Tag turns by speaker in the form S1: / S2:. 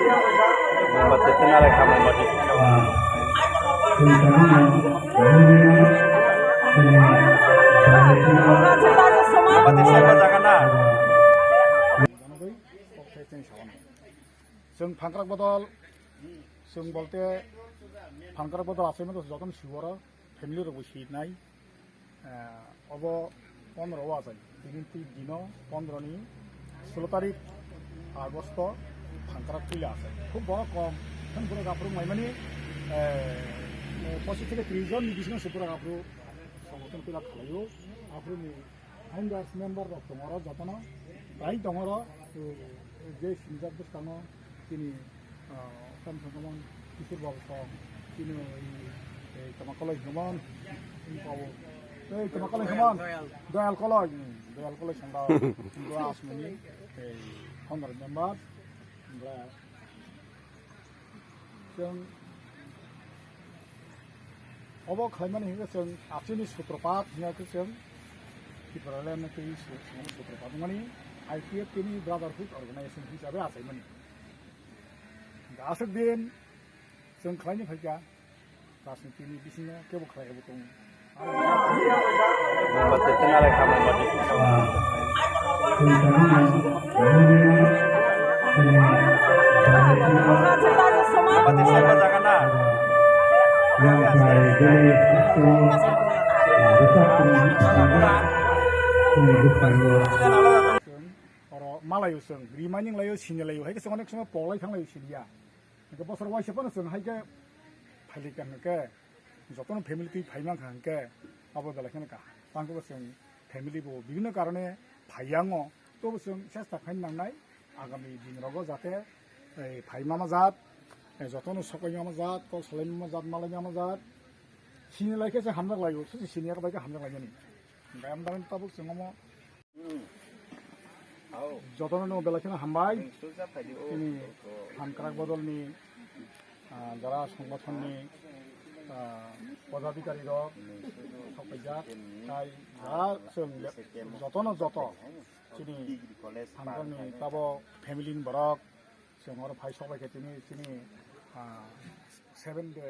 S1: जों फांक्राक बदल जों बोलते फांक्राक बदल आसाम जतन शिवर फेमिली रब सीनाय अब 15 आजाय दिन 15 16 तारीख आगस्ट फांक्राक फैला आसाय खूब बड़ कम पूरा गाफ्रू माने 25 থেকে 30 जन बिसिनो पूरा गाफ्रू संगठन फैला खालायो गाफ्रू हाइंडार्स मेम्बर दङ जतन प्राय दङ जे सिंजार दङ তিনি সংক্রমণ কিশোর বাবু তিনি তোমাকলৈ ভ্রমণ পাবো এই তোমাকলৈ ভ্রমণ দয়াল কলৈ সংবাদ আসমানি এই 15 মেম্বার আমরা जों अबो खालामनानै होयो जों आथिनि सुत्रपात होनायखौ जों टिप्रालेननि सुत्रपात माने आईपीएफ नि ब्रादारहुड अर्गानाइजेशन हिसाबै आसायमोन दिन जों खालामनो फैया राजनीतिनि बिथिङाव केबो खालामबो दं मालायो जों रिमाइनिं लायो सिनि लायो हायके अनेक समय पलाय थांलायो सिनिया बसर वाइसपन जों हायके फालिकान के जतन फैमिली ती फाइमा खानके अब बेलाखन का तांको जों फैमिली बो विभिन्न कारणे फाइयांगो तो जों चेष्टा खालामनांनाय आगामी दिनरावबो जाते फाइमा जात जतन सकयमा जात को सलाइमा जात मालायमा जात सिनि लायके जों हामना लायो सुसि सिनिया बायके हामना लायनि गायम दान ताबो जोंमो যতন বেলাখানে হামবাই তিনি ফাংক্রাক বদলনি যারা সংগঠননি পদাধিকারী সবাইজাক তাই যারা যত তিনি ফাংক্রাকনি তাব ফ্যামিলি বরক जों भाई सबाइके তিনি 7 डे